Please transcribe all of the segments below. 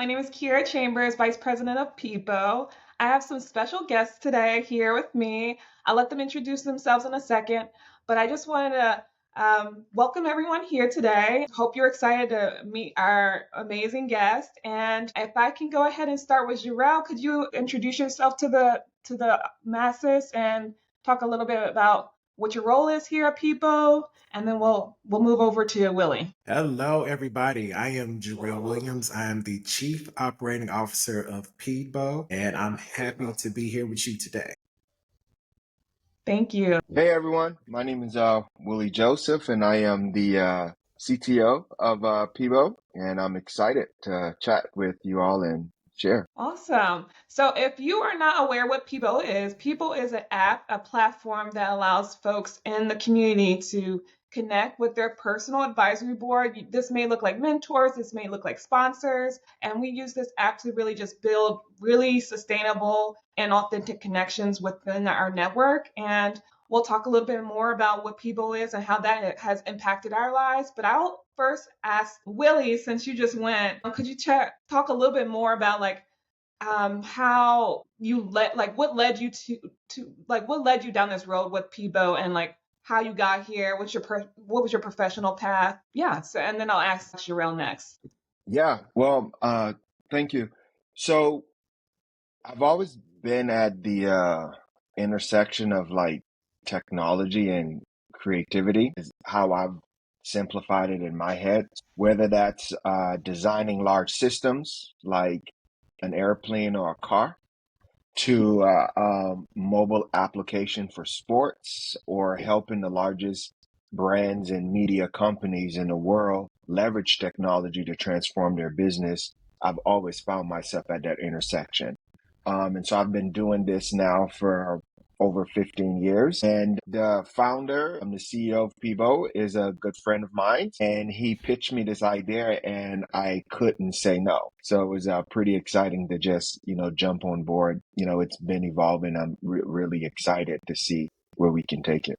My name is Kiera Chambers, Vice President of Peadbo. I have some special guests today here with me. I'll let them introduce themselves in a second, but I just wanted to welcome everyone here today. Hope you're excited to meet our amazing guest. And if I can go ahead and start with Jarrel, could you introduce yourself to the masses and talk a little bit about what your role is here at Peadbo, and then we'll move over to Willie. Hello, everybody. I am Jarrel Williams. I am the Chief Operating Officer of Peadbo, and I'm happy to be here with you today. Thank you. Hey everyone, my name is Willy Joseph, and I am the CTO of Peadbo, and I'm excited to chat with you all and share. Awesome. So if you are not aware what Peebo is an app, a platform that allows folks in the community to connect with their personal advisory board. This may look like mentors, this may look like sponsors, and we use this app to really just build really sustainable and authentic connections within our network. And we'll talk a little bit more about what Peebo is and how that has impacted our lives. But I'll first ask Willie, since you just went, could you talk a little bit more about how you what led you what led you down this road with Peebo, and how you got here, what was your professional path? Yeah, so and then I'll ask Jarrel next. Yeah, well, thank you. So I've always been at the intersection of like technology and creativity, is how I've simplified it in my head, whether that's designing large systems like an airplane or a car, to mobile application for sports, or helping the largest brands and media companies in the world leverage technology to transform their business. I've always found myself at that intersection. And so I've been doing this now for over 15 years. And the founder, I'm the CEO of Peadbo, is a good friend of mine. And he pitched me this idea and I couldn't say no. So it was pretty exciting to just, jump on board. It's been evolving. I'm really excited to see where we can take it.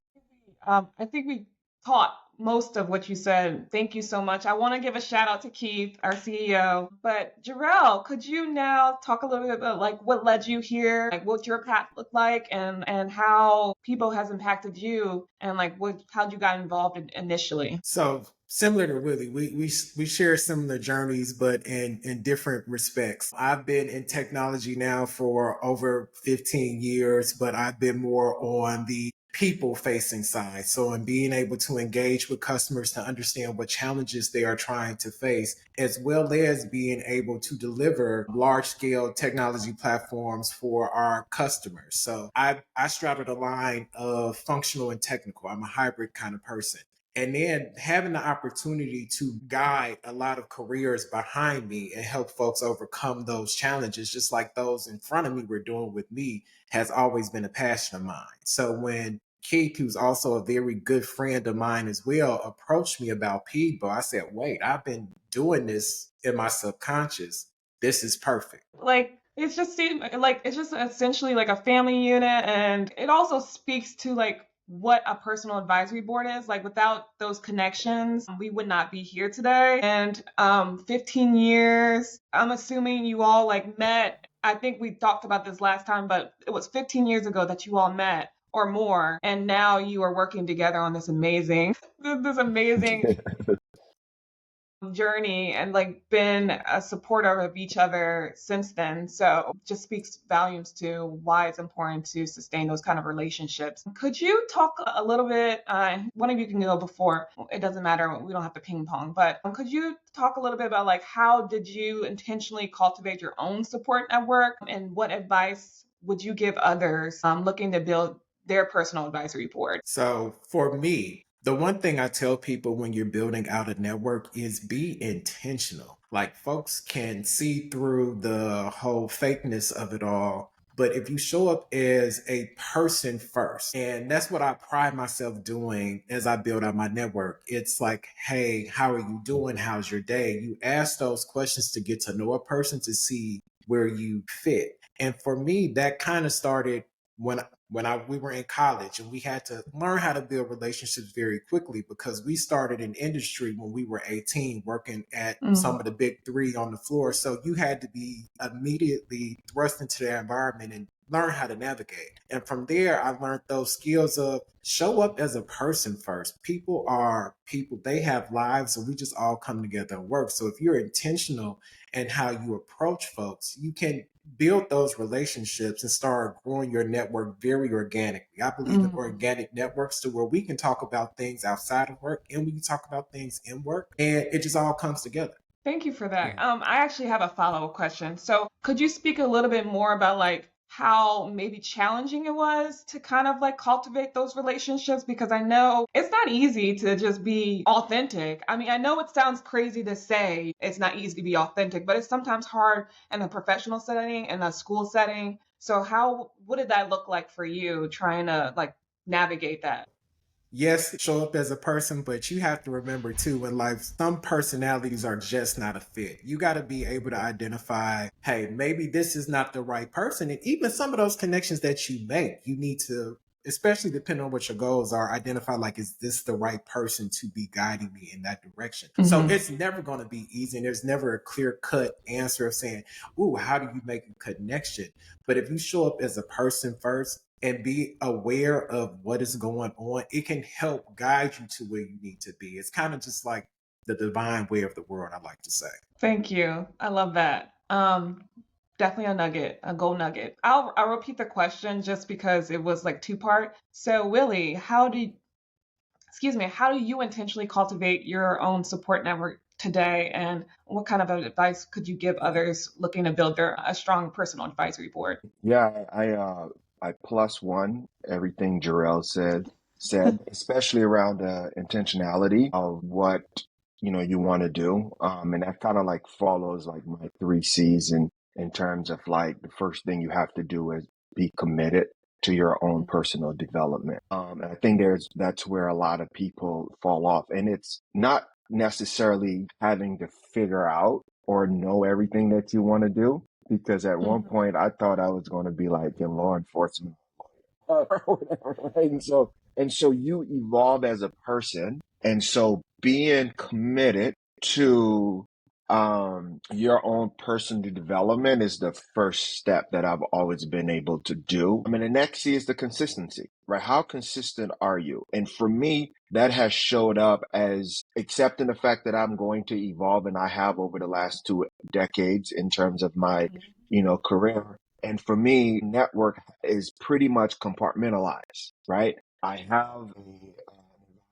I think we caught most of what you said. Thank you so much. I want to give a shout out to Keith, our CEO. But Jarrel, could you now talk a little bit about what led you here, what your path looked like, and how Peebo has impacted you, and how you got involved initially? So similar to Willie, we share similar journeys, but in different respects. I've been in technology now for over 15 years, but I've been more on the people facing side. So in being able to engage with customers to understand what challenges they are trying to face, as well as being able to deliver large scale technology platforms for our customers. So I straddle the line of functional and technical. I'm a hybrid kind of person. And then having the opportunity to guide a lot of careers behind me and help folks overcome those challenges, just like those in front of me were doing with me, has always been a passion of mine. So when Keith, who's also a very good friend of mine as well, approached me about Peadbo, I said, wait, I've been doing this in my subconscious. This is perfect. It's just it's just essentially like a family unit, and it also speaks to what a personal advisory board is. Without those connections, we would not be here today. And 15 years, I'm assuming you all met. I think we talked about this last time, but it was 15 years ago that you all met or more, and now you are working together on this amazing journey, and been a supporter of each other since then. So it just speaks volumes to why it's important to sustain those kind of relationships. Could you talk a little bit, one of you can go before, it doesn't matter, we don't have to ping pong, but could you talk a little bit about how did you intentionally cultivate your own support network, and what advice would you give others looking to build their personal advisory board? So for me, the one thing I tell people when you're building out a network is be intentional. Like, folks can see through the whole fakeness of it all. But if you show up as a person first, and that's what I pride myself doing as I build out my network, it's like, hey, how are you doing? How's your day? You ask those questions to get to know a person, to see where you fit. And for me, that kind of started we were in college, and we had to learn how to build relationships very quickly because we started in industry when we were 18, working at some of the big three on the floor. So you had to be immediately thrust into that environment and learn how to navigate. And from there, I learned those skills of show up as a person first. People are people, they have lives, and we just all come together and work. So if you're intentional in how you approach folks, you can build those relationships and start growing your network very organically. I believe in organic networks to where we can talk about things outside of work and we can talk about things in work, and it just all comes together. Thank you for that. I actually have a follow-up question. So could you speak a little bit more about like how maybe challenging it was to kind of like cultivate those relationships? Because I know it's not easy to just be authentic. I mean, I know it sounds crazy to say it's not easy to be authentic, but it's sometimes hard in a professional setting, in a school setting. So what did that look like for you trying to like navigate that? Yes, show up as a person, but you have to remember too, in life, some personalities are just not a fit. You got to be able to identify, hey, maybe this is not the right person. And even some of those connections that you make, you need to, especially depending on what your goals are, identify like, is this the right person to be guiding me in that direction? So it's never going to be easy. And there's never a clear cut answer of saying, ooh, how do you make a connection? But if you show up as a person first, and be aware of what is going on, it can help guide you to where you need to be. It's kind of just like the divine way of the world, I like to say. Thank you. I love that. Definitely a nugget, a gold nugget. I'll repeat the question just because it was like two part. So Willy, how do you intentionally cultivate your own support network today, and what kind of advice could you give others looking to build a strong personal advisory board? Yeah, I plus one everything Jarrel said, especially around intentionality of what you want to do. And that kind of like follows like my three C's in terms of like the first thing you have to do is be committed to your own personal development. And I think that's where a lot of people fall off. And it's not necessarily having to figure out or know everything that you want to do, because at one point I thought I was going to be like in law enforcement or whatever, right? And so you evolve as a person, and so being committed to your own personal development is the first step that I've always been able to do. I mean, the next C is the consistency, right? How consistent are you? And for me, that has showed up as accepting the fact that I'm going to evolve, and I have over the last 2 decades in terms of my, career. And for me, network is pretty much compartmentalized, right? I have an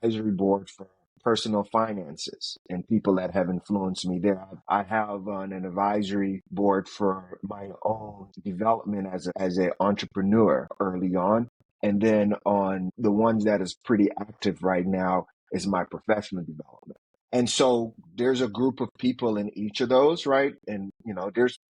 advisory board for personal finances and people that have influenced me there. I have an advisory board for my own development as an entrepreneur early on. And then on the ones that is pretty active right now is my professional development. And so there's a group of people in each of those, right? And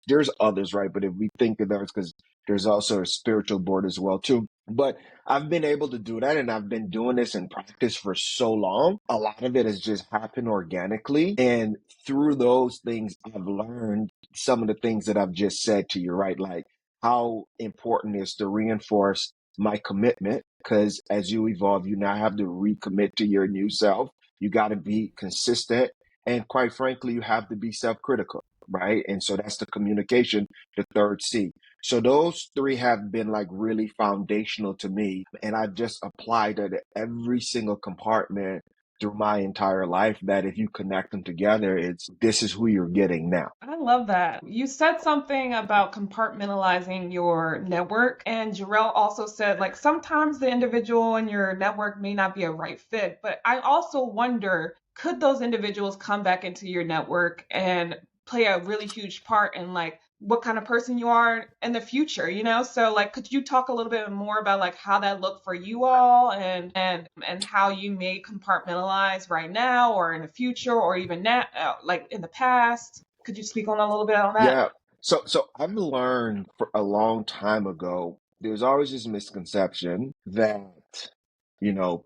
there's others, right? But if we think of those, because there's also a spiritual board as well too. But I've been able to do that, and I've been doing this in practice for so long. A lot of it has just happened organically. And through those things, I've learned some of the things that I've just said to you, right? Like how important it is to reinforce my commitment, because as you evolve, you now have to recommit to your new self. You got to be consistent. And quite frankly, you have to be self-critical, right? And so that's the communication, the third C. So those three have been like really foundational to me. And I've just applied it to every single compartment through my entire life, that if you connect them together, this is who you're getting now. I love that. You said something about compartmentalizing your network, and Jarrell also said like sometimes the individual in your network may not be a right fit, but I also wonder, could those individuals come back into your network and play a really huge part in like what kind of person you are in the future, So like could you talk a little bit more about like how that looked for you all, and how you may compartmentalize right now or in the future or even now, like in the past? Could you speak on a little bit on that? Yeah. So I've learned for a long time ago, there's always this misconception that,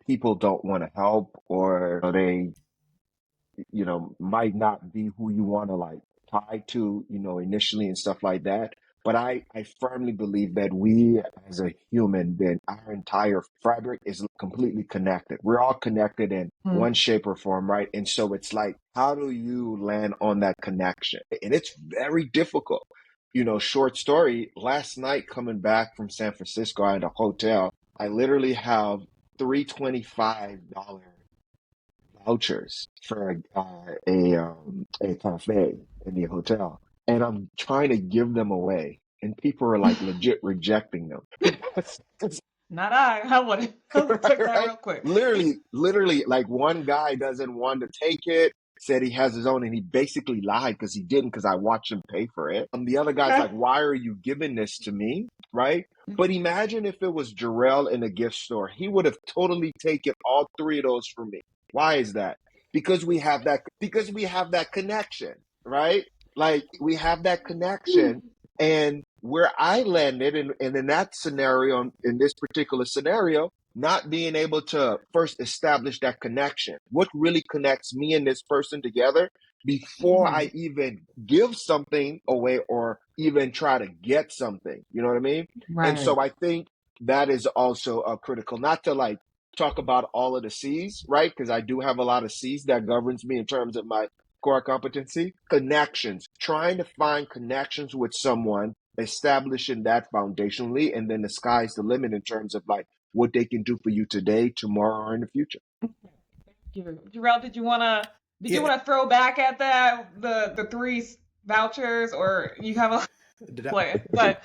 people don't want to help, or they, might not be who you want to like tie to, initially and stuff like that. But I firmly believe that we as a human being, our entire fabric is completely connected. We're all connected in one shape or form, right? And so it's like, how do you land on that connection? And it's very difficult. Short story, last night coming back from San Francisco at a hotel, I literally have three $25 vouchers for a cafe in the hotel, and I'm trying to give them away, and people are like legit rejecting them. Not I would have took that Right? real quick. Literally, like one guy doesn't want to take it, said he has his own, and he basically lied because he didn't, because I watched him pay for it. The other guy's like, why are you giving this to me? Right? But imagine if it was Jarrel in a gift store. He would have totally taken all three of those from me. Why is that? Because we have that connection, right? Like we have that connection. And where I landed, and in that scenario, in this particular scenario, not being able to first establish that connection. What really connects me and this person together before I even give something away or even try to get something. You know what I mean? Right. And so I think that is also critical, not to like talk about all of the C's, right? Because I do have a lot of C's that governs me in terms of my core competency. Connections, trying to find connections with someone, establishing that foundationally, and then the sky's the limit in terms of like what they can do for you today, tomorrow, or in the future. Thank you. Jarrel, did you want to throw back at that, the three vouchers, or you have a plan? But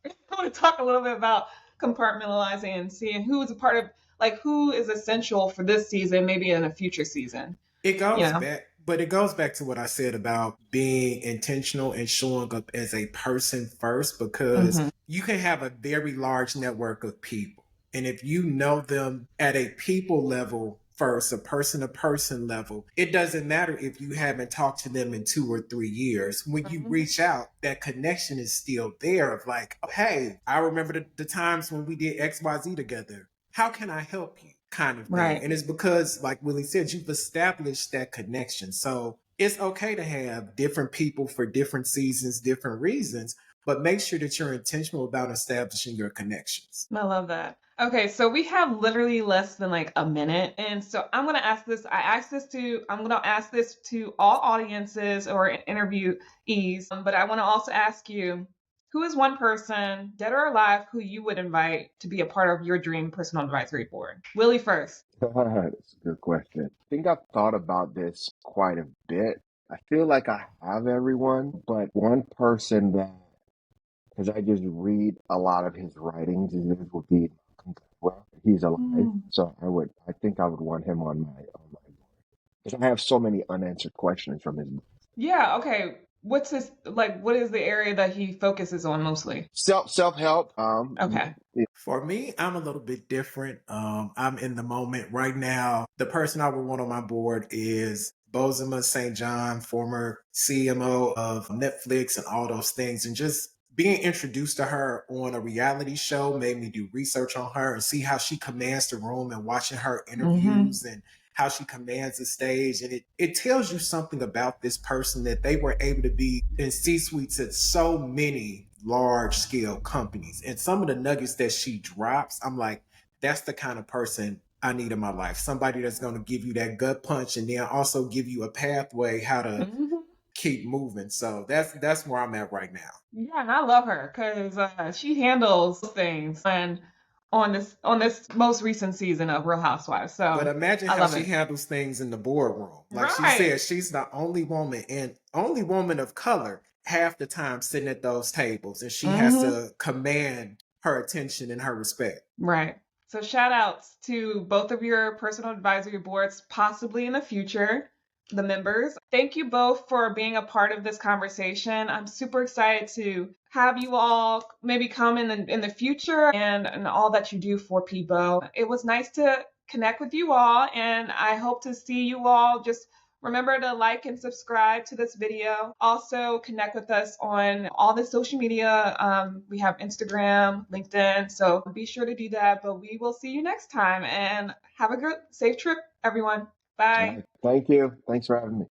I want to talk a little bit about compartmentalizing and seeing who is a part of, like, who is essential for this season, maybe in a future season. It goes back, but it goes back to what I said about being intentional and showing up as a person first, because you can have a very large network of people. And if you know them at a people level first, a person to person level, it doesn't matter if you haven't talked to them in 2 or 3 years. When you reach out, that connection is still there of like, hey, I remember the times when we did XYZ together. How can I help you? Kind of thing. Right. And it's because, like Willy said, you've established that connection. So it's okay to have different people for different seasons, different reasons, but make sure that you're intentional about establishing your connections. I love that. Okay, so we have literally less than like a minute. And so I'm going to ask this. I'm going to ask this to all audiences or interviewees, but I want to also ask you, who is one person, dead or alive, who you would invite to be a part of your dream personal advisory board? Willy first. That's a good question. I think I've thought about this quite a bit. I feel like I have everyone, but one person that, because I just read a lot of his writings, would be Malcolm Gladwell. He's alive, so I think I would want him on my board, because I have so many unanswered questions from his book. Yeah. Okay. What's his, like, what is the area that he focuses on mostly? Self-help. Okay. For me, I'm a little bit different. I'm in the moment right now. The person I would want on my board is Bozoma St. John, former CMO of Netflix and all those things. And just being introduced to her on a reality show made me do research on her and see how she commands the room, and watching her interviews and how she commands the stage. And it tells you something about this person, that they were able to be in C-suites at so many large scale companies. And some of the nuggets that she drops, I'm like, that's the kind of person I need in my life. Somebody that's going to give you that gut punch and then also give you a pathway how to keep moving. So that's where I'm at right now. Yeah, and I love her because she handles things and on this most recent season of Real Housewives. So But imagine how she handles things in the boardroom. Like she said, she's the only woman and only woman of color half the time sitting at those tables, and she has to command her attention and her respect. Right. So shout outs to both of your personal advisory boards, possibly in the future, the members. Thank you both for being a part of this conversation. I'm super excited to have you all maybe come in the future and all that you do for Peadbo. It was nice to connect with you all, and I hope to see you all. Just remember to like and subscribe to this video. Also connect with us on all the social media. We have Instagram, LinkedIn, so be sure to do that. But we will see you next time, and have a good, safe trip, everyone. Bye. Thank you. Thanks for having me.